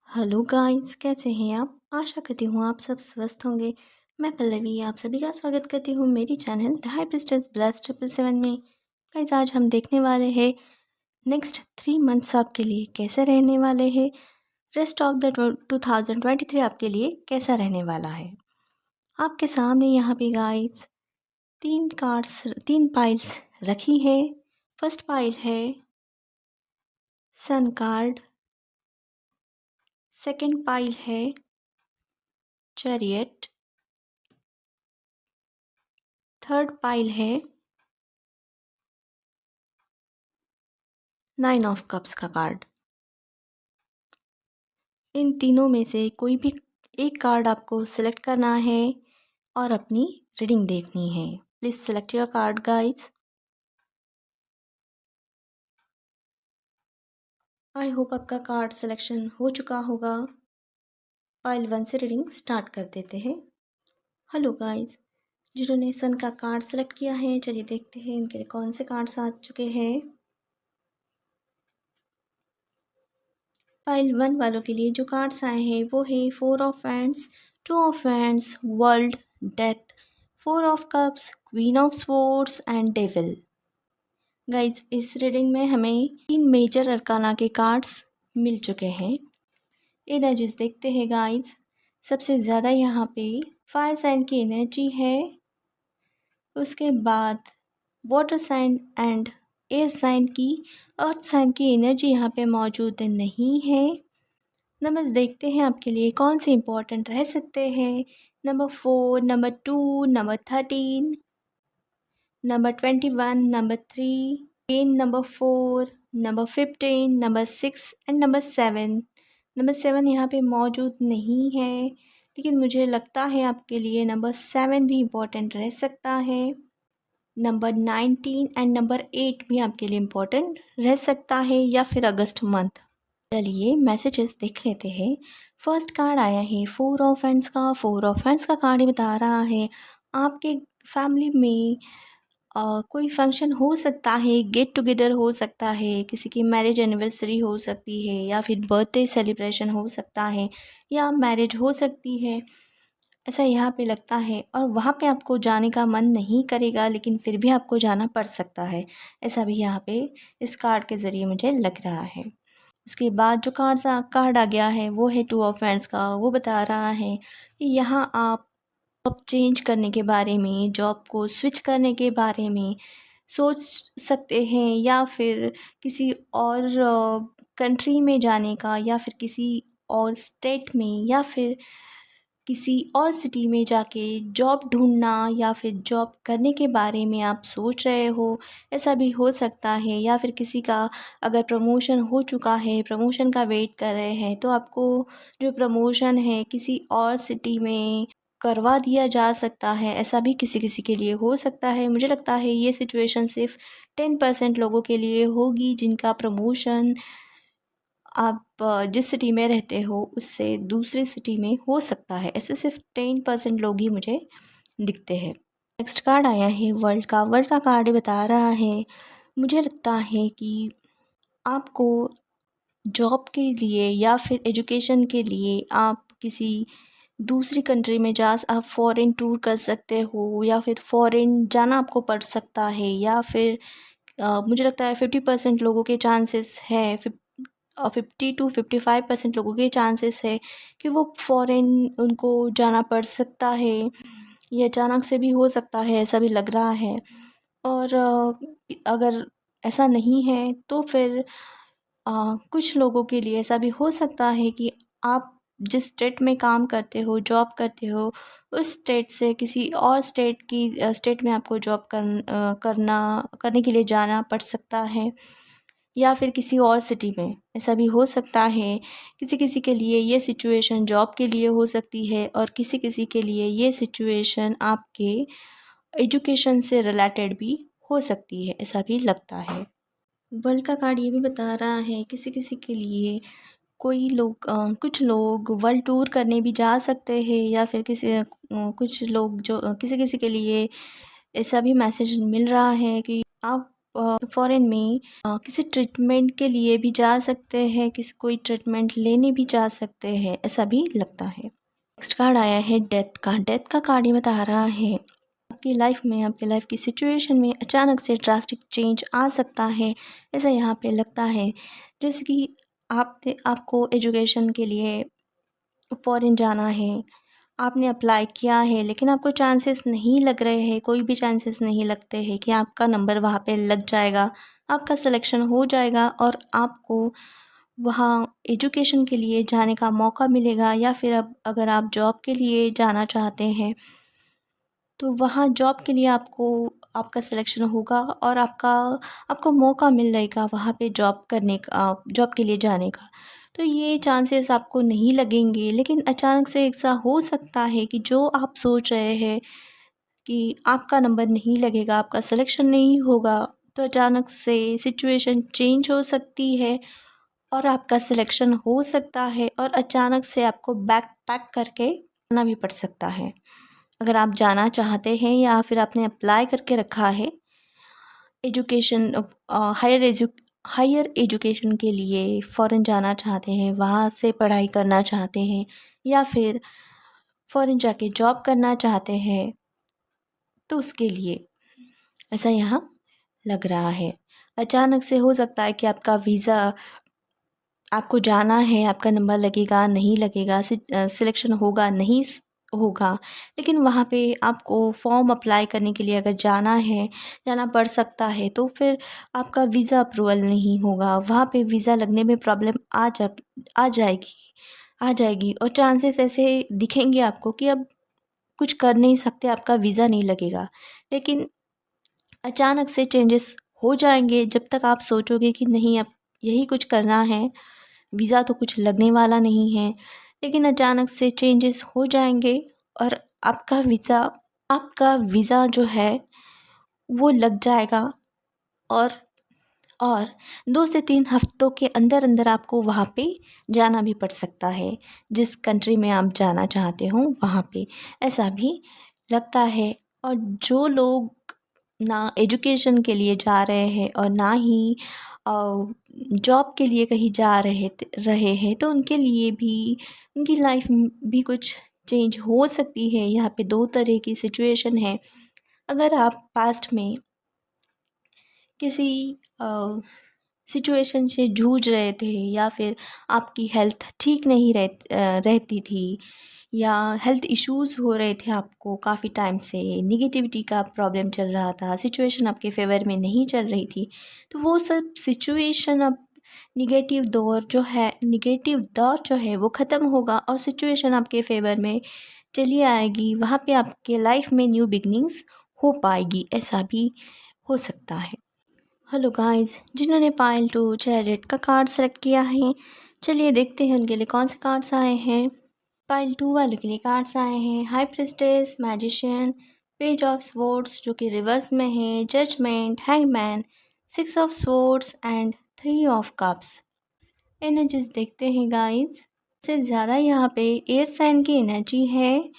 Hello guys, कैसे हैं आप? आशा करती हूँ आप सब स्वस्थ होंगे। मैं पल्लवी आप सभी का स्वागत करती हूँ मेरी channel the high priestess blessed 777 में। गाइस, आज हम देखने वाले हैं नेक्स्ट 3 मंथ्स आपके लिए कैसे रहने वाले हैं। रेस्ट ऑफ द 2023 आपके लिए कैसा रहने वाला है। आपके सामने यहाँ पे गाइस 3 पाइल्स रखी है। फर्स्ट पाइल है सन कार्ड, सेकेंड पाइल है चैरियट, थर्ड पाइल है 9 ऑफ कप्स का कार्ड। इन तीनों में से कोई भी एक कार्ड आपको सिलेक्ट करना है और अपनी रीडिंग देखनी है। Please select your card guys. I hope आपका कार्ड सिलेक्शन हो चुका होगा। पाइल 1 से रीडिंग स्टार्ट कर देते हैं। हेलो गाइस, जिन्होंने सन का कार्ड सेलेक्ट किया है, चलिए देखते हैं इनके लिए कौन से कार्ड्स आ चुके हैं। पाइल 1 वालों के लिए जो कार्ड्स आए हैं वो है 4 of wands, 2 of wands, world, death, 4 of cups, queen of swords and devil. Guys, इस रीडिंग में हमें 3 मेजर अरकाना के कार्ड्स मिल चुके हैं। एनर्जीज देखते हैं गाइज। सबसे ज़्यादा यहाँ पे फायर साइन की एनर्जी है, उसके बाद water sign and air sign की, अर्थ साइन की एनर्जी यहाँ पे मौजूद नहीं है। नंबर्स देखते हैं आपके लिए कौन से इंपॉर्टेंट रह सकते हैं। Number 4, number 2, number 13, number 21, number 3, again number 4, number 15, number 6 and number 7। Number 7 यहाँ पे मौजूद नहीं है, लेकिन मुझे लगता है आपके लिए नंबर 7 भी इम्पोर्टेंट रह सकता है। नंबर 19 एंड नंबर 8 भी आपके लिए इम्पोर्टेंट रह सकता है, या फिर अगस्त मंथ। चलिए मैसेजेस देख लेते हैं। फर्स्ट कार्ड आया है 4 ऑफ हैंड्स का। 4 ऑफ हैंड्स का कार्ड ही बता रहा है आपके फैमिली में कोई फंक्शन हो सकता है, गेट टुगेदर हो सकता है, किसी की मैरिज एनिवर्सरी हो सकती है, या फिर बर्थडे सेलिब्रेशन हो सकता है, या मैरिज हो सकती है। ऐसा यहाँ पे लगता है, और वहाँ पे आपको जाने का मन नहीं करेगा, लेकिन फिर भी आपको जाना पड़ सकता है। ऐसा भी यहाँ पे इस कार्ड के ज़रिए मुझे लग रहा है। उसके बाद जो कार्ड आ गया है वो है 2 ऑफ हैंड्स का। वो बता रहा है कि यहाँ आप जॉब चेंज करने के बारे में, जॉब को स्विच करने के बारे में सोच सकते हैं, या फिर किसी और कंट्री में जाने का, या फिर किसी और स्टेट में, या फिर किसी और सिटी में जाके जॉब ढूंढना, या फिर जॉब करने के बारे में आप सोच रहे हो। ऐसा भी हो सकता है, या फिर किसी का अगर प्रमोशन हो चुका है, प्रमोशन का वेट कर रहे हैं, तो आपको जो प्रमोशन है किसी और सिटी में करवा दिया जा सकता है। ऐसा भी किसी किसी के लिए हो सकता है। मुझे लगता है ये सिचुएशन सिर्फ 10% लोगों के लिए होगी, जिनका प्रमोशन आप जिस सिटी में रहते हो उससे दूसरी सिटी में हो सकता है। ऐसे सिर्फ 10% लोग ही मुझे दिखते हैं। नेक्स्ट कार्ड आया है वर्ल्ड का। वर्ल्ड का कार्ड बता रहा है, मुझे लगता है कि आपको जॉब के लिए या फिर एजुकेशन के लिए आप किसी दूसरी कंट्री में आप फॉरेन टूर कर सकते हो, या फिर फॉरेन जाना आपको पड़ सकता है, या फिर मुझे लगता है 50% लोगों के चांसेस है, 50 to 55% लोगों के चांसेस है कि वो फॉरेन उनको जाना पड़ सकता है। ये अचानक से भी हो सकता है, ऐसा भी लग रहा है। और अगर ऐसा नहीं है तो फिर कुछ लोगों के लिए ऐसा भी हो सकता है कि आप जिस स्टेट में काम करते हो, जॉब करते हो, उस स्टेट से किसी और स्टेट में आपको जॉब करने के लिए जाना पड़ सकता है, या फिर किसी और सिटी में। ऐसा भी हो सकता है। किसी किसी के लिए ये सिचुएशन जॉब के लिए हो सकती है, और किसी किसी के लिए ये सिचुएशन आपके एजुकेशन से रिलेटेड भी हो सकती है, ऐसा भी लगता है। वर्ल्ड का कार्ड ये भी बता रहा है किसी किसी के लिए कुछ लोग वर्ल्ड टूर करने भी जा सकते हैं, या फिर कुछ लोग जो किसी किसी के लिए ऐसा भी मैसेज मिल रहा है कि आप फ़ॉरेन में किसी ट्रीटमेंट के लिए भी जा सकते हैं, किसी कोई ट्रीटमेंट लेने भी जा सकते हैं, ऐसा भी लगता है। नेक्स्ट कार्ड आया है डेथ का। डेथ का कार्ड ये बता रहा है आपकी लाइफ में, आपकी लाइफ की सिचुएशन में अचानक से ड्रास्टिक चेंज आ सकता है, ऐसा यहाँ पे लगता है। जैसे कि आपको एजुकेशन के लिए फ़ॉरेन जाना है, आपने अप्लाई किया है लेकिन आपको चांसेस नहीं लग रहे हैं, कोई भी चांसेस नहीं लगते हैं कि आपका नंबर वहाँ पे लग जाएगा, आपका सिलेक्शन हो जाएगा और आपको वहाँ एजुकेशन के लिए जाने का मौका मिलेगा, या फिर अब अगर आप जॉब के लिए जाना चाहते हैं तो वहाँ जॉब के लिए आपका सिलेक्शन होगा और आपको मौका मिल जाएगा वहाँ पे जॉब करने का, जॉब के लिए जाने का। तो ये चांसेस आपको नहीं लगेंगे, लेकिन अचानक से ऐसा हो सकता है कि जो आप सोच रहे हैं कि आपका नंबर नहीं लगेगा, आपका सिलेक्शन नहीं होगा, तो अचानक से सिचुएशन चेंज हो सकती है और आपका सिलेक्शन हो सकता है और अचानक से आपको बैग पैक करके जाना भी पड़ सकता है। अगर आप जाना चाहते हैं या फिर आपने अप्लाई करके रखा है एजुकेशन, हायर एजुकेशन के लिए फ़ॉरेन जाना चाहते हैं, वहाँ से पढ़ाई करना चाहते हैं, या फिर फ़ॉरेन जाके जॉब करना चाहते हैं, तो उसके लिए ऐसा यहाँ लग रहा है। अचानक से हो सकता है कि आपका वीज़ा, आपको जाना है, आपका नंबर लगेगा नहीं लगेगा, सिलेक्शन होगा नहीं होगा, लेकिन वहाँ पे आपको फॉर्म अप्लाई करने के लिए अगर जाना पड़ सकता है, तो फिर आपका वीज़ा अप्रूवल नहीं होगा, वहाँ पे वीज़ा लगने में प्रॉब्लम आ जाएगी आ जाएगी और चांसेस ऐसे दिखेंगे आपको कि अब कुछ कर नहीं सकते, आपका वीज़ा नहीं लगेगा। लेकिन अचानक से चेंजेस हो जाएंगे, जब तक आप सोचोगे कि नहीं अब यही कुछ करना है, वीज़ा तो कुछ लगने वाला नहीं है, लेकिन अचानक से चेंजेस हो जाएंगे और आपका वीज़ा जो है वो लग जाएगा और और 2 से 3 हफ्तों के अंदर अंदर आपको वहाँ पे जाना भी पड़ सकता है, जिस कंट्री में आप जाना चाहते हो वहाँ पे, ऐसा भी लगता है। और जो लोग ना एजुकेशन के लिए जा रहे हैं और ना ही जॉब के लिए कहीं जा रहे हैं, तो उनके लिए भी उनकी लाइफ में भी कुछ चेंज हो सकती है। यहाँ पे 2 तरह की सिचुएशन है। अगर आप पास्ट में किसी सिचुएशन से जूझ रहे थे, या फिर आपकी हेल्थ ठीक नहीं रहती थी, या हेल्थ इश्यूज़ हो रहे थे आपको काफ़ी टाइम से, निगेटिविटी का प्रॉब्लम चल रहा था, सिचुएशन आपके फेवर में नहीं चल रही थी, तो वो सब सिचुएशन अब निगेटिव दौर जो है वो ख़त्म होगा और सिचुएशन आपके फेवर में चली आएगी। वहाँ पे आपके लाइफ में न्यू बिगनिंग्स हो पाएगी, ऐसा भी हो सकता है। हेलो गाइस, जिन्होंने पाइल टू चैरिट का कार्ड सेलेक्ट किया है, चलिए देखते हैं उनके लिए कौन से कार्ड्स आए हैं। पाइल 2 वालों के लिए कार्ड्स आए हैं high priestess, magician, page of swords जो कि रिवर्स में है, judgement, hangman, 6 of swords and 3 of cups. Energies देखते हैं गाइस। सबसे ज़्यादा यहाँ पे एयर साइन की एनर्जी है,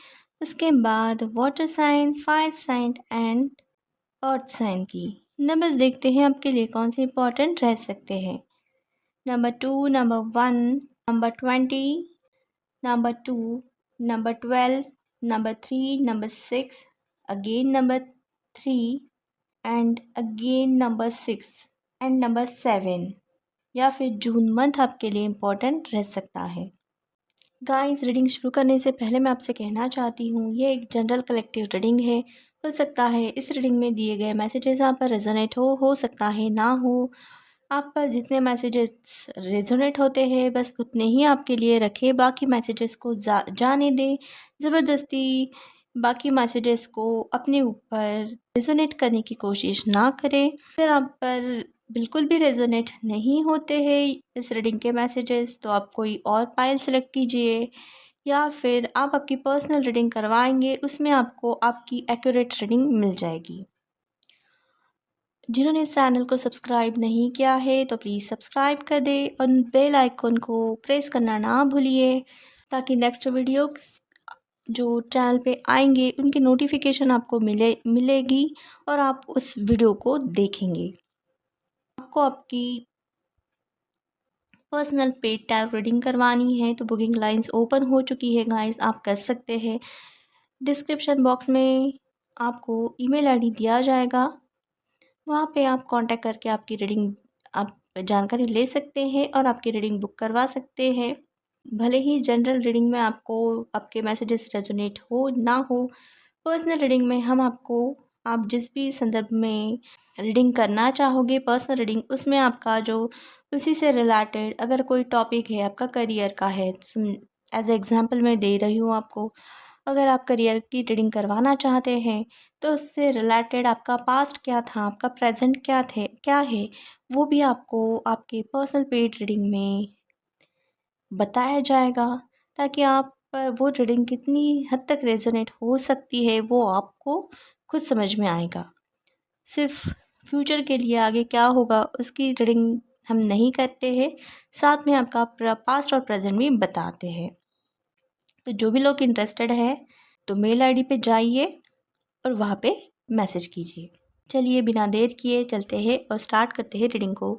उसके बाद water sign, fire sign and earth sign की। नंबर्स देखते हैं आपके लिए कौन से इंपॉर्टेंट रह सकते हैं। Number 2, number 1, number 20, number 2, number 12, number 3, number 6, again number 3 and again number 6 and number 7, या फिर जून मंथ आपके लिए इम्पोर्टेंट रह सकता है। गाइस, रीडिंग शुरू करने से पहले मैं आपसे कहना चाहती हूँ, ये एक जनरल कलेक्टिव रीडिंग है। हो सकता है इस रीडिंग में दिए गए मैसेजेस आप पर रेजोनेट हो सकता है ना हो। आप पर जितने मैसेजेस रेजोनेट होते हैं बस उतने ही आपके लिए रखें, बाकी मैसेजेस को जाने दें। ज़बरदस्ती बाकी मैसेजेस को अपने ऊपर रेजोनेट करने की कोशिश ना करें। अगर आप पर बिल्कुल भी रेजोनेट नहीं होते हैं इस रीडिंग के मैसेजेस, तो आप कोई और पाइल सेलेक्ट कीजिए, या फिर आप आपकी पर्सनल रीडिंग करवाएंगे, उसमें आपको आपकी एक्यूरेट रीडिंग मिल जाएगी। जिन्होंने इस चैनल को सब्सक्राइब नहीं किया है तो प्लीज़ सब्सक्राइब कर दें और बेल आइकन को प्रेस करना ना भूलिए, ताकि नेक्स्ट वीडियो जो चैनल पे आएंगे उनकी नोटिफिकेशन आपको मिलेगी और आप उस वीडियो को देखेंगे। आपको आपकी पर्सनल पेड टैरो रीडिंग करवानी है तो बुकिंग लाइंस ओपन हो चुकी है गाइस, आप कर सकते हैं। डिस्क्रिप्शन बॉक्स में आपको ईमेल आईडी दिया जाएगा, वहाँ पे आप कांटेक्ट करके आपकी रीडिंग आप जानकारी ले सकते हैं और आपकी रीडिंग बुक करवा सकते हैं। भले ही जनरल रीडिंग में आपको आपके मैसेजेस रेजोनेट हो ना हो, पर्सनल रीडिंग में हम आपको आप जिस भी संदर्भ में रीडिंग करना चाहोगे पर्सनल रीडिंग, उसमें आपका जो उसी से रिलेटेड अगर कोई टॉपिक है आपका करियर का है, एज एग्जांपल मैं दे रही हूँ आपको, अगर आप करियर की रीडिंग करवाना चाहते हैं तो उससे रिलेटेड आपका पास्ट क्या था, आपका प्रेजेंट क्या है, वो भी आपको आपके पर्सनल पेड रीडिंग में बताया जाएगा, ताकि आप पर वो रीडिंग कितनी हद तक रेजोनेट हो सकती है वो आपको खुद समझ में आएगा। सिर्फ फ्यूचर के लिए आगे क्या होगा उसकी रीडिंग हम नहीं करते हैं, साथ में आपका पास्ट और प्रेजेंट भी बताते हैं। तो जो भी लोग इंटरेस्टेड है तो मेल आईडी पे जाइए और वहाँ पे मैसेज कीजिए। चलिए बिना देर किए चलते हैं और स्टार्ट करते हैं रीडिंग को।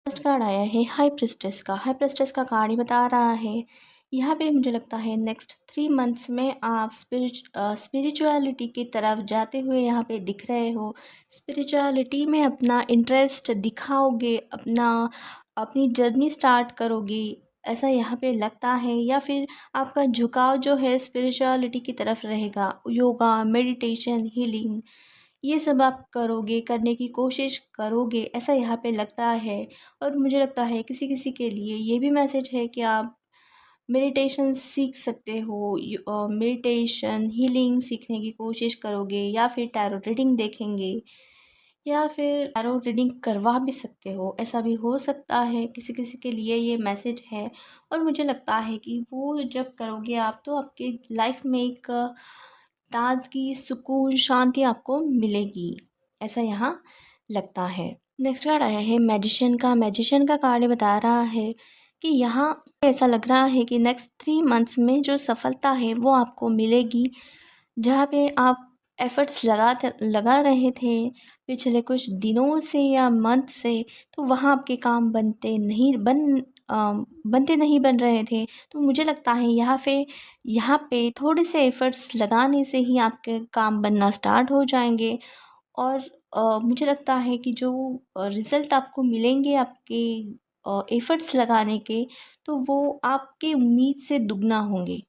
फर्स्ट कार्ड आया है हाई प्रिस्टेस का। हाई प्रिस्टेस का कार्ड ही बता रहा है यहाँ पे मुझे लगता है नेक्स्ट 3 मंथ्स में आप स्पिरिचुअलिटी की तरफ जाते हुए यहाँ पे दिख रहे हो। स्पिरिचुअलिटी में अपना इंटरेस्ट दिखाओगे, अपनी जर्नी स्टार्ट करोगे, ऐसा यहाँ पे लगता है। या फिर आपका झुकाव जो है स्पिरिचुअलिटी की तरफ रहेगा। योगा, मेडिटेशन, हीलिंग, ये सब आप करोगे, करने की कोशिश करोगे, ऐसा यहाँ पे लगता है। और मुझे लगता है किसी किसी के लिए ये भी मैसेज है कि आप मेडिटेशन सीख सकते हो, मेडिटेशन हीलिंग सीखने की कोशिश करोगे, या फिर टैरो रीडिंग देखेंगे, या फिर टैरो रीडिंग करवा भी सकते हो, ऐसा भी हो सकता है। किसी किसी के लिए ये मैसेज है और मुझे लगता है कि वो जब करोगे आप तो आपके लाइफ में एक ताजगी, सुकून, शांति आपको मिलेगी, ऐसा यहाँ लगता है। नेक्स्ट कार्ड आया है मैजिशियन का। मैजिशियन का कार्ड बता रहा है कि यहाँ ऐसा लग रहा है कि नेक्स्ट 3 मंथ्स में जो सफलता है वो आपको मिलेगी। जहाँ पे आप एफ़र्ट्स लगा रहे थे पिछले कुछ दिनों से या मंथ से, तो वहाँ आपके काम बनते नहीं बन रहे थे। तो मुझे लगता है यहाँ पे थोड़े से एफ़र्ट्स लगाने से ही आपके काम बनना स्टार्ट हो जाएंगे। और मुझे लगता है कि जो रिज़ल्ट आपको मिलेंगे आपके एफ़र्ट्स लगाने के, तो वो आपकी उम्मीद से दुगना होंगे।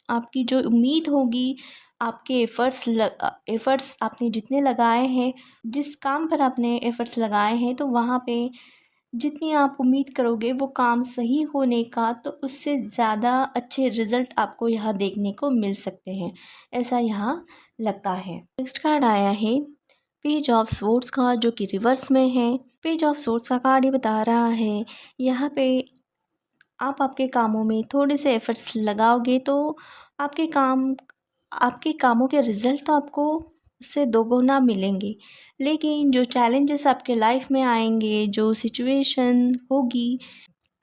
आपकी जो उम्मीद होगी, आपके एफ़र्ट्स आपने जितने लगाए हैं, जिस काम पर आपने एफ़र्ट्स लगाए हैं, तो वहाँ पे जितनी आप उम्मीद करोगे वो काम सही होने का, तो उससे ज़्यादा अच्छे रिज़ल्ट आपको यहाँ देखने को मिल सकते हैं, ऐसा यहाँ लगता है। नेक्स्ट कार्ड आया है पेज ऑफ स्वॉर्ड्स का, जो कि रिवर्स में है। पेज ऑफ स्वॉर्ड्स का कार्ड ये बता रहा है यहाँ पे आप आपके कामों में थोड़े से एफ़र्ट्स लगाओगे तो आपके कामों के रिज़ल्ट तो आपको उससे दोगुना मिलेंगे। लेकिन जो चैलेंजेस आपके लाइफ में आएंगे, जो सिचुएशन होगी,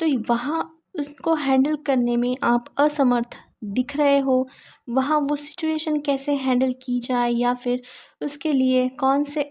तो वहाँ उसको हैंडल करने में आप असमर्थ दिख रहे हो। वहाँ वो सिचुएशन कैसे हैंडल की जाए, या फिर उसके लिए कैसे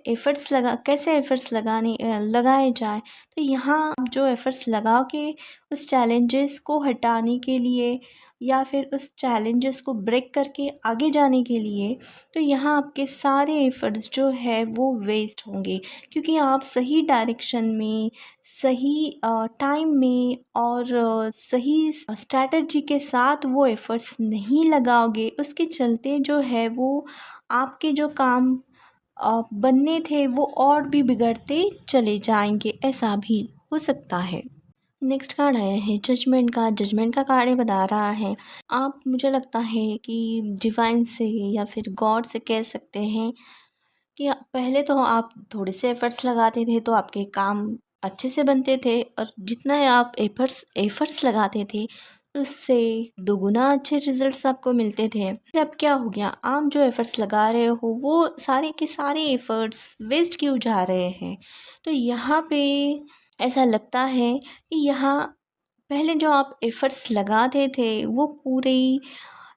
एफ़र्ट्स लगाए जाए। तो यहाँ आप जो एफ़र्ट्स लगा के उस चैलेंजेस को हटाने के लिए, या फिर उस चैलेंजेस को ब्रेक करके आगे जाने के लिए, तो यहाँ आपके सारे एफ़र्ट्स जो है वो वेस्ट होंगे, क्योंकि आप सही डायरेक्शन में, सही टाइम में और सही स्ट्रैटेजी के साथ वो एफ़र्ट्स नहीं लगाओगे। उसके चलते जो है वो आपके जो काम बनने थे वो और भी बिगड़ते चले जाएंगे, ऐसा भी हो सकता है। नेक्स्ट कार्ड आया है जजमेंट का। जजमेंट का कार्ड ये बता रहा है आप, मुझे लगता है कि डिवाइन से या फिर गॉड से कह सकते हैं कि पहले तो आप थोड़े से एफ़र्ट्स लगाते थे तो आपके काम अच्छे से बनते थे, और जितना आप एफ़र्ट्स लगाते थे उससे दोगुना अच्छे रिज़ल्ट्स आपको मिलते थे। फिर अब क्या हो गया, आप जो एफ़र्ट्स लगा रहे हो वो सारे के सारे एफ़र्ट्स वेस्ट क्यों जा रहे हैं। तो यहाँ पे ऐसा लगता है कि यहाँ पहले जो आप एफ़र्ट्स लगाते थे वो पूरी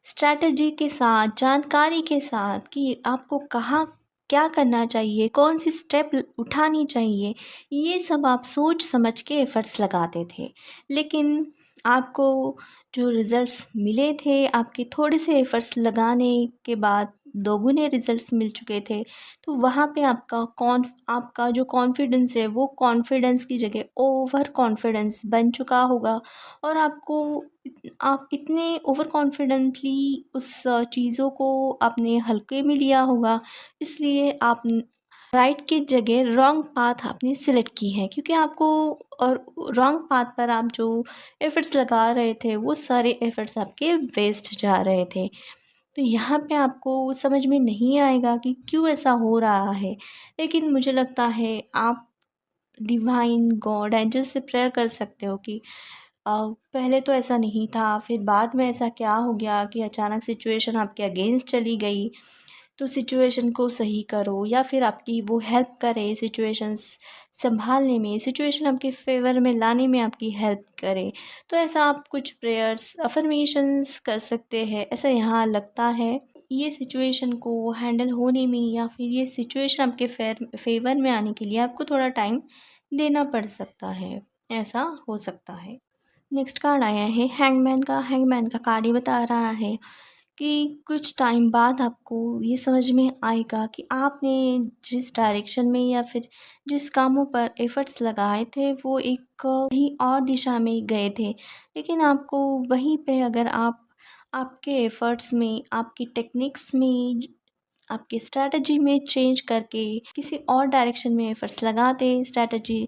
स्ट्रैटेजी के साथ, जानकारी के साथ कि आपको कहाँ क्या करना चाहिए, कौन सी स्टेप उठानी चाहिए, ये सब आप सोच समझ के एफ़र्ट्स लगाते थे। लेकिन आपको जो रिज़ल्ट्स मिले थे, आपके थोड़े से एफ़र्ट्स लगाने के बाद दोगुने रिज़ल्ट्स मिल चुके थे। तो वहाँ पे आपका जो कॉन्फिडेंस है, वो कॉन्फिडेंस की जगह ओवर कॉन्फिडेंस बन चुका होगा और आप इतने ओवर कॉन्फिडेंटली उस चीज़ों को आपने हल्के में लिया होगा, इसलिए आप राइट की जगह रॉन्ग पाथ आपने सिलेक्ट की है, क्योंकि आपको और रॉन्ग पाथ पर आप जो एफ़र्ट्स लगा रहे थे, वो सारे एफ़र्ट्स आपके वेस्ट जा रहे थे। तो यहाँ पे आपको समझ में नहीं आएगा कि क्यों ऐसा हो रहा है। लेकिन मुझे लगता है आप डिवाइन गॉड एंजल से प्रेयर कर सकते हो कि पहले तो ऐसा नहीं था, फिर बाद में ऐसा क्या हो गया कि अचानक सिचुएशन आपके अगेंस्ट चली गई। तो सिचुएशन को सही करो या फिर आपकी वो हेल्प करे सिचुएशंस संभालने में, सिचुएशन आपके फ़ेवर में लाने में आपकी हेल्प करे। तो ऐसा आप कुछ प्रेयर्स, अफ़र्मेशंस कर सकते हैं, ऐसा यहाँ लगता है। ये सिचुएशन को हैंडल होने में या फिर ये सिचुएशन आपके फ़ेवर में आने के लिए आपको थोड़ा टाइम देना पड़ सकता है, ऐसा हो सकता है। नेक्स्ट कार्ड आया है हैंगमैन का कार्ड ये बता रहा है कि कुछ टाइम बाद आपको ये समझ में आएगा कि आपने जिस डायरेक्शन में या फिर जिस कामों पर एफ़र्ट्स लगाए थे वो एक कहीं और दिशा में गए थे। लेकिन आपको वहीं पे अगर आप आपके एफ़र्ट्स में, आपकी टेक्निक्स में, आपकी स्ट्रैटेजी में चेंज करके किसी और डायरेक्शन में एफ़र्ट्स लगाते, स्ट्रैटेजी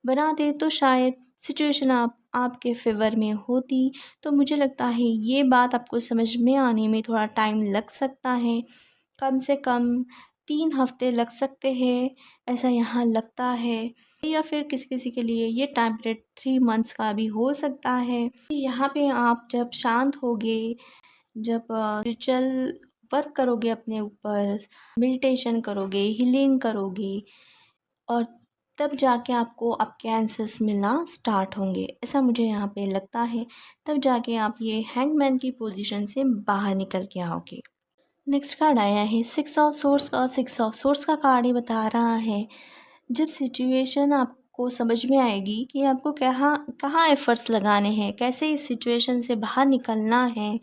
बनाते, तो शायद सिचुएशन आपके फ़ेवर में होती। तो मुझे लगता है ये बात आपको समझ में आने में थोड़ा टाइम लग सकता है, कम से कम 3 हफ़्ते लग सकते हैं, ऐसा यहाँ लगता है। या फिर किसी-किसी के लिए ये टाइम पीरियड 3 मंथ्स का भी हो सकता है। यहाँ पे आप जब शांत होगे, जब स्पिरिचुअल वर्क करोगे अपने ऊपर, मेडिटेशन करोगे, हीलिंग करोगे और तब जाके आपको आपके आंसर्स मिलना स्टार्ट होंगे, ऐसा मुझे यहाँ पे लगता है। तब जाके आप ये हैंगमैन की पोजीशन से बाहर निकल के आओगे। नेक्स्ट कार्ड आया है सिक्स ऑफ सोर्स का कार्ड ये बता रहा है जब सिचुएशन आपको समझ में आएगी कि आपको कहाँ कहाँ एफ़र्ट्स लगाने हैं, कैसे इस सिचुएशन से बाहर निकलना है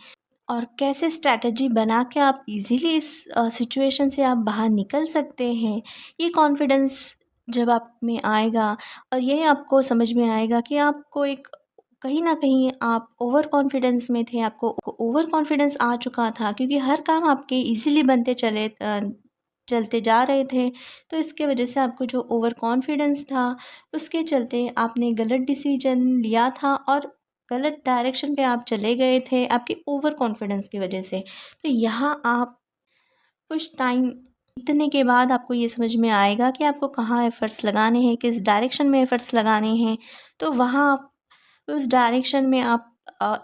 और कैसे स्ट्रैटेजी बना के आप इजीली इस सिचुएशन से आप बाहर निकल सकते हैं। ये कॉन्फिडेंस जब आप में आएगा और ये आपको समझ में आएगा कि आपको एक कहीं न कहीं आप ओवर कॉन्फिडेंस में थे, आपको ओवर कॉन्फिडेंस आ चुका था क्योंकि हर काम आपके इजीली बनते चलते जा रहे थे। तो इसके वजह से आपको जो ओवर कॉन्फिडेंस था, उसके चलते आपने गलत डिसीजन लिया था और गलत डायरेक्शन पे आप चले गए थे आपके ओवर कॉन्फिडेंस की वजह से। तो यहाँ आप कुछ टाइम बीतने के बाद आपको ये समझ में आएगा कि आपको कहाँ एफ़र्ट्स लगाने हैं, किस डायरेक्शन में एफ़र्ट्स लगाने हैं। तो वहाँ आप उस डायरेक्शन में आप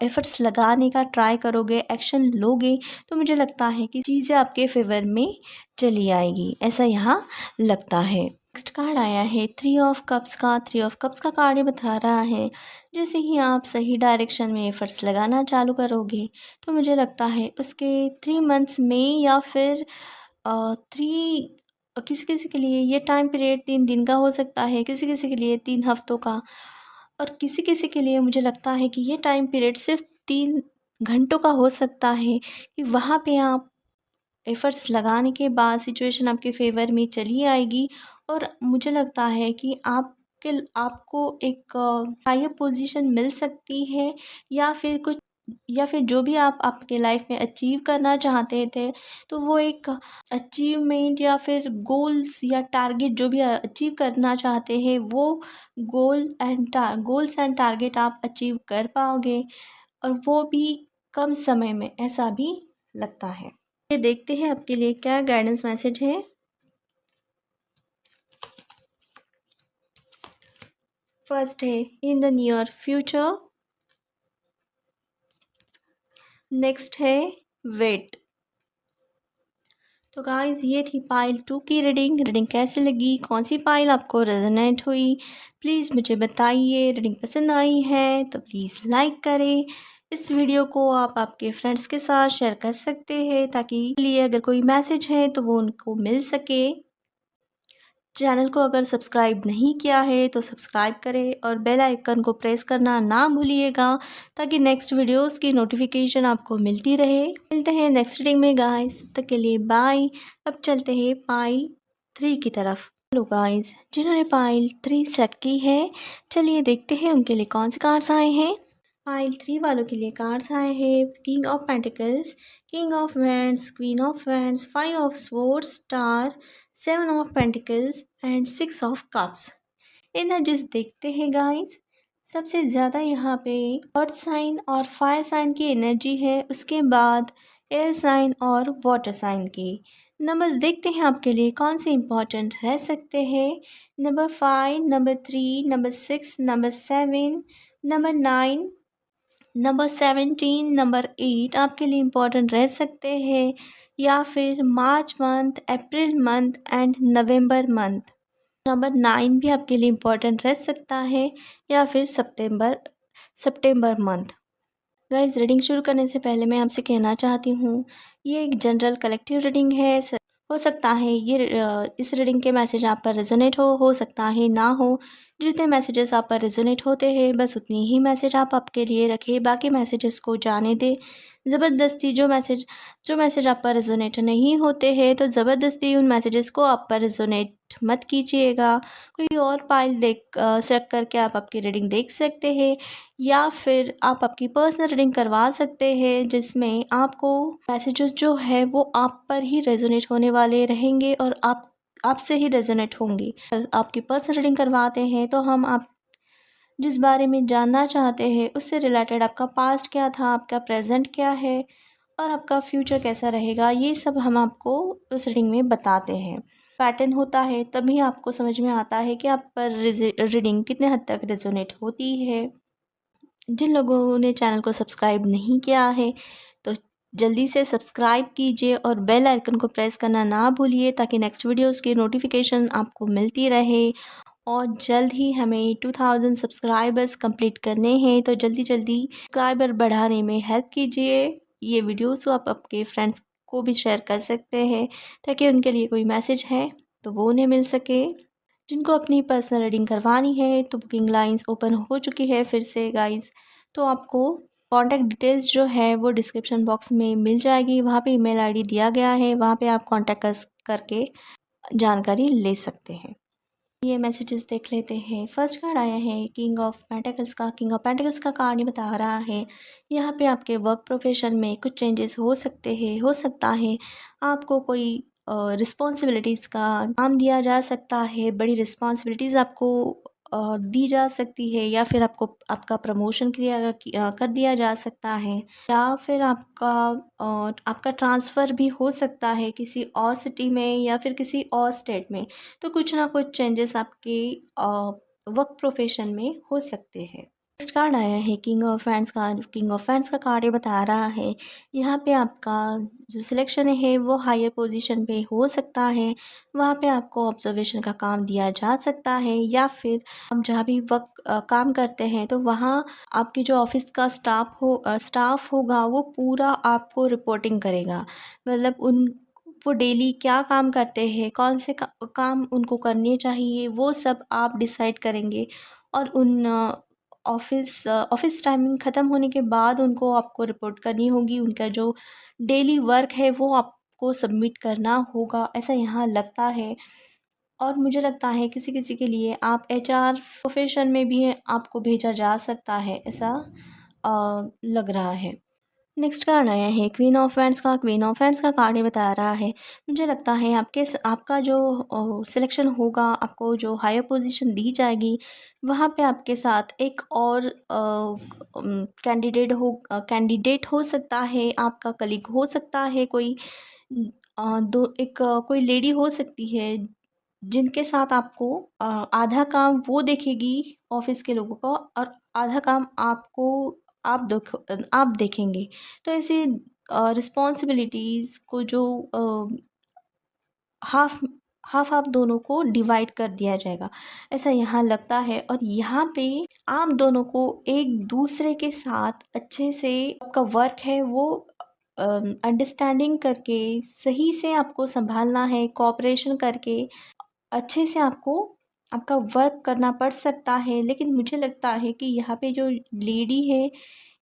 एफ़र्ट्स लगाने का ट्राई करोगे, एक्शन लोगे, तो मुझे लगता है कि चीज़ें आपके फ़ेवर में चली आएगी, ऐसा यहाँ लगता है। नेक्स्ट कार्ड आया है थ्री ऑफ कप्स का कार्ड ये बता रहा है जैसे ही आप सही डायरेक्शन में एफ़र्ट्स लगाना चालू करोगे, तो मुझे लगता है उसके 3 मंथ्स में या फिर 3 किसी-किसी के लिए ये टाइम पीरियड 3 दिन का हो सकता है, किसी-किसी के लिए 3 हफ़्तों का और किसी-किसी के लिए मुझे लगता है कि ये टाइम पीरियड सिर्फ़ 3 घंटों का हो सकता है कि वहाँ पे आप एफ़र्ट्स लगाने के बाद सिचुएशन आपके फ़ेवर में चली आएगी और मुझे लगता है कि आपको एक हायर पोज़ीशन मिल सकती है या फिर कुछ या फिर जो भी आप आपके लाइफ़ में अचीव करना चाहते थे, तो वो एक अचीवमेंट या फिर गोल्स या टारगेट जो भी अचीव करना चाहते हैं, वो गोल्स एंड टारगेट आप अचीव कर पाओगे और वो भी कम समय में, ऐसा भी लगता है। ये देखते हैं आपके लिए क्या गाइडेंस मैसेज है। फर्स्ट है in the near future, next है वेट। तो गाइज़ ये थी पाइल 2 की रीडिंग कैसी लगी, कौन सी पाइल आपको रेजोनेट हुई, प्लीज़ मुझे बताइए। रीडिंग पसंद आई है तो प्लीज़ लाइक करें, इस वीडियो को आप आपके फ्रेंड्स के साथ शेयर कर सकते हैं ताकि लिए अगर कोई मैसेज है तो वो उनको मिल सके। चैनल को अगर सब्सक्राइब नहीं किया है तो सब्सक्राइब करें और बेल आइकन को प्रेस करना ना भूलिएगा ताकि नेक्स्ट वीडियोस की नोटिफिकेशन आपको मिलती रहे। मिलते हैं नेक्स्ट रीडिंग में गाइस, तब तक के लिए बाय। अब चलते हैं पाइल 3 की तरफ। हेलो गाइस, जिन्होंने पाइल 3 सेट की है, चलिए देखते हैं उनके लिए कौन से कार्ड्स आए हैं। पाइल 3 वालों के लिए कार्ड्स आए हैं king of pentacles, king of wands, queen of wands, 5 of swords, star, 7 of pentacles and 6 of cups. Energies देखते हैं गाइस। सबसे ज़्यादा यहाँ पे अर्थ साइन और फायर साइन की एनर्जी है, उसके बाद एयर साइन और वाटर साइन की। नंबर्स देखते हैं आपके लिए कौन से इंपॉर्टेंट रह सकते हैं। Number 5, number 3, number 6, number 7, number 9, number 17, number 8 आपके लिए इम्पोर्टेंट रह सकते हैं, या फिर March month, April month and November month. Number 9 भी आपके लिए इम्पोर्टेंट रह सकता है, या फिर सितंबर मंथ। गाइस, रीडिंग शुरू करने से पहले मैं आपसे कहना चाहती हूँ, ये एक जनरल कलेक्टिव रीडिंग है। हो सकता है इस रीडिंग के मैसेज आप पर रेजोनेट हो सकता है ना हो। जितने मैसेजेस आप पर रेजोनेट होते हैं बस उतनी ही मैसेज आप आपके लिए रखें, बाकी मैसेजेस को जाने दें। ज़बरदस्ती जो मैसेज आप पर रेजोनेट नहीं होते हैं तो ज़बरदस्ती उन मैसेजेस को आप पर रेजोनेट मत कीजिएगा। कोई और पाइल सेलेक्ट करके आप आपकी रीडिंग देख सकते हैं, या फिर आप आपकी पर्सनल रीडिंग करवा सकते हैं जिसमें आपको मैसेजेस जो है वो आप पर ही रेजोनेट होने वाले रहेंगे और आपसे ही रेजोनेट होंगी। आपकी पर्सनल रीडिंग करवाते हैं तो हम आप जिस बारे में जानना चाहते हैं उससे रिलेटेड आपका पास्ट क्या था, आपका प्रेजेंट क्या है और आपका फ्यूचर कैसा रहेगा, ये सब हम आपको उस रीडिंग में बताते हैं। पैटर्न होता है तभी आपको समझ में आता है कि आप पर रीडिंग कितने हद तक रेजोनेट होती है। जिन लोगों ने चैनल को सब्सक्राइब नहीं किया है तो जल्दी से सब्सक्राइब कीजिए और बेल आइकन को प्रेस करना ना भूलिए ताकि नेक्स्ट वीडियोस की नोटिफिकेशन आपको मिलती रहे। और जल्द ही हमें 2000 सब्सक्राइबर्स कंप्लीट करने हैं, तो जल्दी जल्दी सब्सक्राइबर बढ़ाने में हेल्प कीजिए। ये वीडियोस आप आपके फ्रेंड्स को भी शेयर कर सकते हैं ताकि उनके लिए कोई मैसेज है तो वो उन्हें मिल सके। जिनको अपनी पर्सनल रीडिंग करवानी है तो बुकिंग लाइंस ओपन हो चुकी है फिर से गाइस, तो आपको कॉन्टैक्ट डिटेल्स जो है वो डिस्क्रिप्शन बॉक्स में मिल जाएगी। वहाँ पे ईमेल आईडी दिया गया है, वहाँ पे आप कॉन्टैक्ट करके जानकारी ले सकते हैं। ये मैसेजेस देख लेते हैं। फर्स्ट कार्ड आया है किंग ऑफ पेंटिकल्स का। किंग ऑफ पेंटिकल्स का कार्ड ये बता रहा है यहाँ पे आपके वर्क प्रोफेशन में कुछ चेंजेस हो सकते हैं। हो सकता है आपको कोई रिस्पॉन्सिबिलिटीज़ का काम दिया जा सकता है, बड़ी रिस्पॉन्सिबिलिटीज़ आपको दी जा सकती है, या फिर आपको आपका प्रमोशन कर दिया जा सकता है, या फिर आपका ट्रांसफ़र भी हो सकता है किसी और सिटी में या फिर किसी और स्टेट में। तो कुछ ना कुछ चेंजेस आपके वर्क प्रोफेशन में हो सकते हैं। नेक्स्ट कार्ड आया है किंग ऑफ हैंड्स का। किंग ऑफ हैंड्स का कार्ड ये बता रहा है यहाँ पे आपका जो सिलेक्शन है वो हायर पोजीशन पे हो सकता है। वहाँ पे आपको ऑब्जर्वेशन का काम दिया जा सकता है, या फिर हम जहाँ भी काम करते हैं तो वहाँ आपकी जो ऑफिस का स्टाफ होगा वो पूरा आपको रिपोर्टिंग करेगा। मतलब वो डेली क्या काम करते हैं, कौन से काम उनको करने चाहिए, वो सब आप डिसाइड करेंगे। और उन ऑफिस टाइमिंग ख़त्म होने के बाद उनको आपको रिपोर्ट करनी होगी। उनका जो डेली वर्क है वो आपको सबमिट करना होगा, ऐसा यहाँ लगता है। और मुझे लगता है किसी किसी के लिए आप एचआर प्रोफेशन में भी आपको भेजा जा सकता है, ऐसा लग रहा है। नेक्स्ट कार्ड आया है क्वीन ऑफ वैंड्स का। क्वीन ऑफ वैंड्स का कार्ड ये बता रहा है मुझे लगता है आपका जो सिलेक्शन होगा, आपको जो हायर पोजीशन दी जाएगी वहाँ पे आपके साथ एक और कैंडिडेट हो सकता है, आपका कलीग हो सकता है, कोई कोई लेडी हो सकती है जिनके साथ आपको आधा काम वो देखेगी ऑफिस के लोगों का, और आधा काम आप देखेंगे। तो ऐसे रिस्पॉन्सिबिलिटीज़ को जो हाफ हाफ हाफ दोनों को डिवाइड कर दिया जाएगा, ऐसा यहाँ लगता है। और यहाँ पे आप दोनों को एक दूसरे के साथ अच्छे से आपका वर्क है वो अंडरस्टैंडिंग करके सही से आपको संभालना है, कोऑपरेशन करके अच्छे से आपको आपका वर्क करना पड़ सकता है। लेकिन मुझे लगता है कि यहाँ पे जो लेडी है,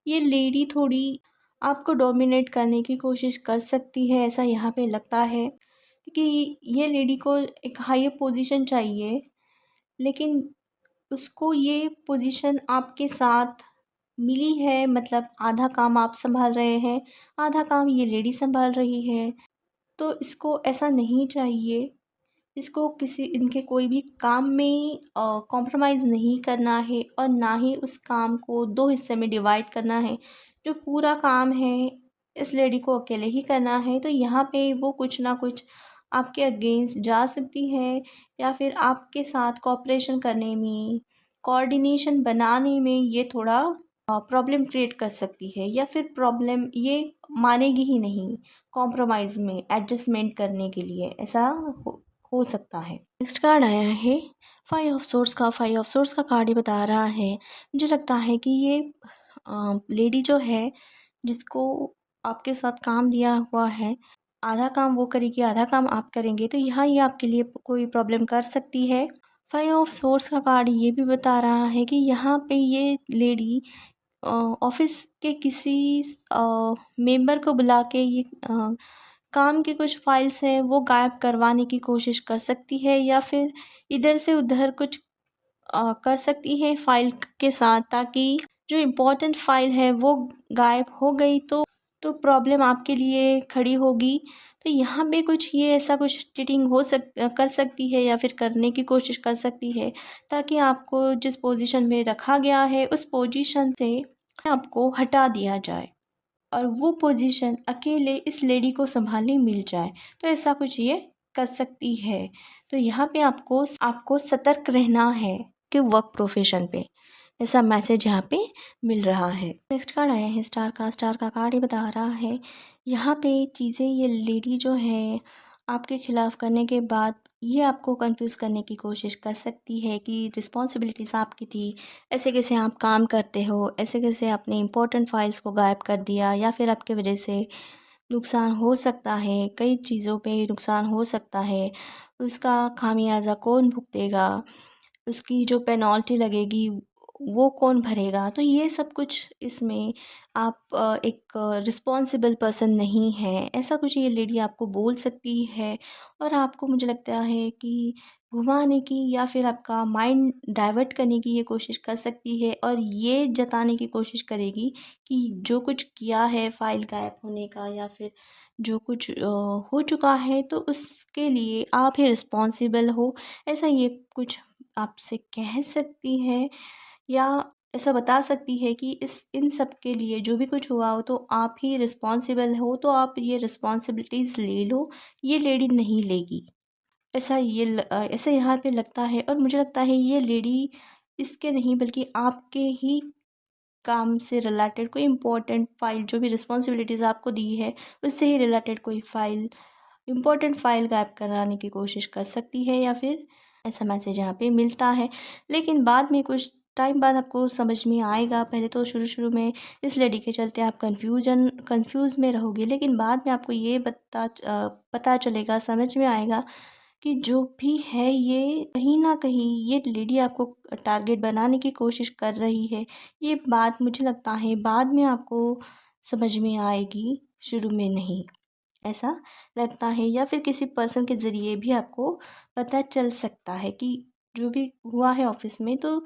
ये लेडी थोड़ी आपको डोमिनेट करने की कोशिश कर सकती है, ऐसा यहाँ पे लगता है। क्योंकि ये लेडी को एक हायर पोजीशन चाहिए, लेकिन उसको ये पोजीशन आपके साथ मिली है, मतलब आधा काम आप संभाल रहे हैं, आधा काम ये लेडी संभाल रही है। तो इसको ऐसा नहीं चाहिए, इसको किसी इनके कोई भी काम में कॉम्प्रोमाइज़ नहीं करना है और ना ही उस काम को दो हिस्से में डिवाइड करना है। जो पूरा काम है इस लेडी को अकेले ही करना है, तो यहाँ पे वो कुछ ना कुछ आपके अगेंस्ट जा सकती है, या फिर आपके साथ कोऑपरेशन करने में, कोऑर्डिनेशन बनाने में ये थोड़ा प्रॉब्लम क्रिएट कर सकती है, या फिर प्रॉब्लम ये मानेगी ही नहीं कॉम्प्रोमाइज़ में एडजस्टमेंट करने के लिए, ऐसा हो सकता है। नेक्स्ट कार्ड आया है 5 ऑफ सोर्ड्स का। 5 ऑफ सोर्ड्स का कार्ड ये बता रहा है, मुझे लगता है कि ये लेडी जो है जिसको आपके साथ काम दिया हुआ है, आधा काम वो करेगी, आधा काम आप करेंगे, तो यहाँ ये आपके लिए कोई प्रॉब्लम कर सकती है। 5 ऑफ सोर्ड्स का कार्ड ये भी बता रहा है कि यहाँ पे ये लेडी ऑफिस के किसी मेंबर को बुला के ये काम की कुछ फाइल्स हैं वो गायब करवाने की कोशिश कर सकती है, या फिर इधर से उधर कुछ कर सकती है फाइल के साथ, ताकि जो इम्पोर्टेंट फाइल है वो गायब हो गई तो प्रॉब्लम आपके लिए खड़ी होगी। तो यहाँ पे कुछ ये ऐसा कुछ चीटिंग कर सकती है, या फिर करने की कोशिश कर सकती है, ताकि आपको जिस पोजीशन में रखा गया है उस पोजीशन से आपको हटा दिया जाए और वो पोजीशन अकेले इस लेडी को संभालने मिल जाए। तो ऐसा कुछ ये कर सकती है। तो यहाँ पे आपको सतर्क रहना है कि वर्क प्रोफेशन पे, ऐसा मैसेज यहाँ पे मिल रहा है। नेक्स्ट कार्ड आया है स्टार का। स्टार का कार्ड ये बता रहा है यहाँ पे चीज़ें ये लेडी जो है आपके ख़िलाफ़ करने के बाद ये आपको कंफ्यूज करने की कोशिश कर सकती है कि रिस्पॉन्सिबिलिटीज़ आपकी थी, ऐसे कैसे आप काम करते हो, ऐसे कैसे आपने इम्पोर्टेंट फाइल्स को गायब कर दिया, या फिर आपके वजह से नुकसान हो सकता है, कई चीज़ों पे नुकसान हो सकता है, उसका खामियाजा कौन भुगतेगा, उसकी जो पेनल्टी लगेगी वो कौन भरेगा। तो ये सब कुछ इसमें आप एक रिस्पॉन्सिबल पर्सन नहीं है, ऐसा कुछ ये लेडी आपको बोल सकती है, और आपको मुझे लगता है कि घुमाने की या फिर आपका माइंड डाइवर्ट करने की ये कोशिश कर सकती है, और ये जताने की कोशिश करेगी कि जो कुछ किया है फाइल गायब होने का या फिर जो कुछ हो चुका है तो उसके लिए आप ही रिस्पॉन्सिबल हो, ऐसा ये कुछ आपसे कह सकती है, या ऐसा बता सकती है कि इन सब के लिए जो भी कुछ हुआ हो तो आप ही रिस्पॉन्सिबल हो, तो आप ये रिस्पॉन्सिबिलिटीज़ ले लो, ये लेडी नहीं लेगी, ऐसा यहाँ पे लगता है। और मुझे लगता है ये लेडी इसके नहीं बल्कि आपके ही काम से रिलेटेड कोई इम्पोर्टेंट फ़ाइल, जो भी रिस्पॉन्सिबिलिटीज़ आपको दी है उससे ही रिलेटेड कोई फ़ाइल, इम्पोर्टेंट फ़ाइल गायब कराने की कोशिश कर सकती है, या फिर ऐसा मैसेज यहाँ पे मिलता है। लेकिन बाद में कुछ टाइम बाद आपको समझ में आएगा, पहले तो शुरू शुरू में इस लेडी के चलते आप कंफ्यूज में रहोगे, लेकिन बाद में आपको ये पता चलेगा, समझ में आएगा कि जो भी है ये कहीं ना कहीं ये लेडी आपको टारगेट बनाने की कोशिश कर रही है। ये बात मुझे लगता है बाद में आपको समझ में आएगी, शुरू में नहीं, ऐसा लगता है। या फिर किसी पर्सन के ज़रिए भी आपको पता चल सकता है कि जो भी हुआ है ऑफिस में तो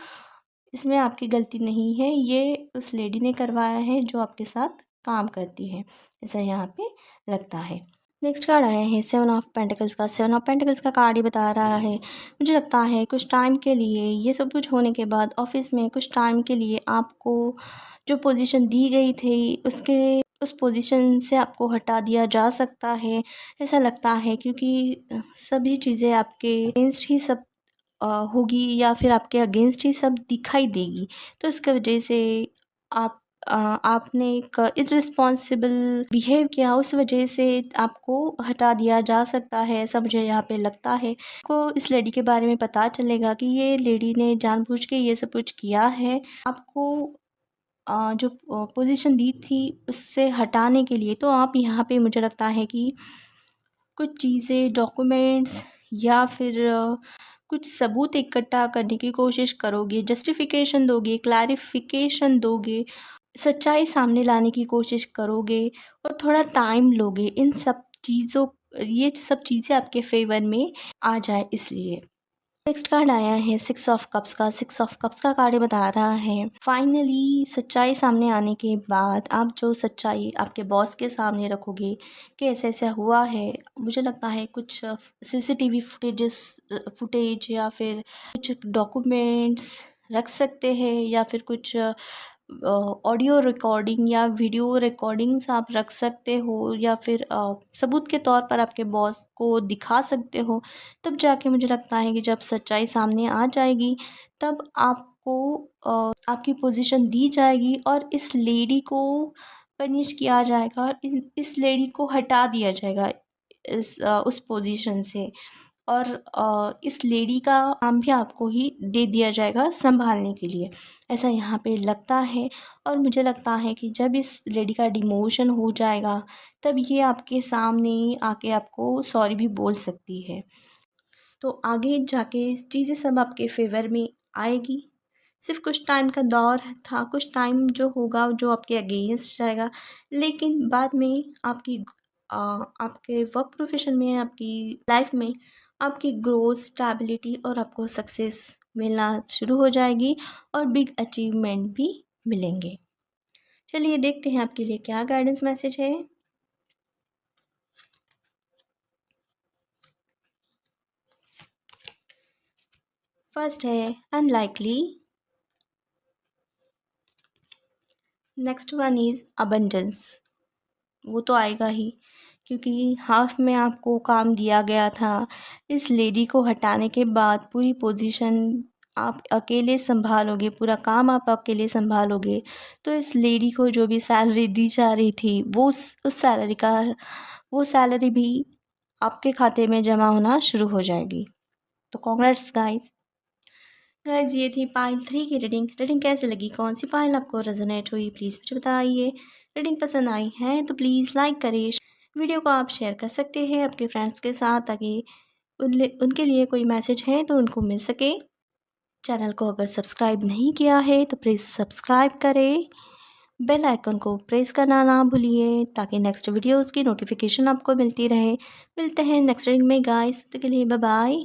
इसमें आपकी गलती नहीं है, ये उस लेडी ने करवाया है जो आपके साथ काम करती है, ऐसा यहाँ पे लगता है। नेक्स्ट कार्ड आया है 7 ऑफ पेंटिकल्स का। 7 ऑफ पेंटिकल्स का कार्ड ही बता रहा है, मुझे लगता है कुछ टाइम के लिए ये सब कुछ होने के बाद ऑफिस में कुछ टाइम के लिए आपको जो पोजीशन दी गई थी उस पोजीशन से आपको हटा दिया जा सकता है, ऐसा लगता है। क्योंकि सभी चीज़ें आपके अगेंस्ट ही सब होगी, या फिर आपके अगेंस्ट ही सब दिखाई देगी, तो इसके वजह से आप आपने एक इर्रेस्पॉन्सिबल बिहेव किया, उस वजह से आपको हटा दिया जा सकता है, ऐसा मुझे यहाँ पे लगता है। को इस लेडी के बारे में पता चलेगा कि ये लेडी ने जानबूझ के ये सब कुछ किया है, आपको जो पोजीशन दी थी उससे हटाने के लिए। तो आप यहाँ पे मुझे लगता है कि कुछ चीज़ें, डॉक्यूमेंट्स या फिर कुछ सबूत इकट्ठा करने की कोशिश करोगे, जस्टिफिकेशन दोगे, क्लैरिफिकेशन दोगे, सच्चाई सामने लाने की कोशिश करोगे और थोड़ा टाइम लोगे। इन सब चीज़ों ये सब चीज़ें आपके फेवर में आ जाए इसलिए। नेक्स्ट कार्ड आया है 6 ऑफ कप्स का। 6 ऑफ कप्स का कार्ड बता रहा है फाइनली सच्चाई सामने आने के बाद आप जो सच्चाई आपके बॉस के सामने रखोगे कि ऐसा ऐसा हुआ है। मुझे लगता है कुछ सीसीटीवी फुटेज या फिर कुछ डॉक्यूमेंट्स रख सकते हैं या फिर कुछ ऑडियो रिकॉर्डिंग या वीडियो रिकॉर्डिंग्स आप रख सकते हो या फिर सबूत के तौर पर आपके बॉस को दिखा सकते हो। तब जाके मुझे लगता है कि जब सच्चाई सामने आ जाएगी तब आपको आपकी पोजीशन दी जाएगी और इस लेडी को पनिश किया जाएगा और इस लेडी को हटा दिया जाएगा उस पोजीशन से। और इस लेडी का काम भी आपको ही दे दिया जाएगा संभालने के लिए, ऐसा यहाँ पे लगता है। और मुझे लगता है कि जब इस लेडी का डिमोशन हो जाएगा तब ये आपके सामने आके आपको सॉरी भी बोल सकती है। तो आगे जाके चीज़ें सब आपके फेवर में आएगी। सिर्फ कुछ टाइम का दौर था, कुछ टाइम जो होगा जो आपके अगेंस्ट जाएगा, लेकिन बाद में आपके वर्क प्रोफेशन में, आपकी लाइफ में आपकी ग्रोथ, स्टेबिलिटी और आपको सक्सेस मिलना शुरू हो जाएगी और बिग अचीवमेंट भी मिलेंगे। चलिए देखते हैं आपके लिए क्या गाइडेंस मैसेज है। फर्स्ट है unlikely, next one is abundance. वो तो आएगा ही क्योंकि हाफ में आपको काम दिया गया था। इस लेडी को हटाने के बाद पूरी पोजीशन आप अकेले संभालोगे, पूरा काम आप अकेले संभालोगे। तो इस लेडी को जो भी सैलरी दी जा रही थी वो सैलरी भी आपके खाते में जमा होना शुरू हो जाएगी। तो कॉन्ग्रेट्स गाइज ये थी पाइल 3 की रीडिंग कैसे लगी, कौन सी पाइल आपको रेजोनेट हुई, प्लीज़ मुझे बताइए। रीडिंग पसंद आई है तो प्लीज़ लाइक करें, वीडियो को आप शेयर कर सकते हैं अपने फ्रेंड्स के साथ ताकि उनके लिए कोई मैसेज है तो उनको मिल सके। चैनल को अगर सब्सक्राइब नहीं किया है तो प्लीज़ सब्सक्राइब करें, बेल आइकन को प्रेस करना ना भूलिए ताकि नेक्स्ट वीडियोज़ की नोटिफिकेशन आपको मिलती रहे। मिलते हैं नेक्स्ट रीडिंग में गाइस, तब तक के लिए बाय बाय।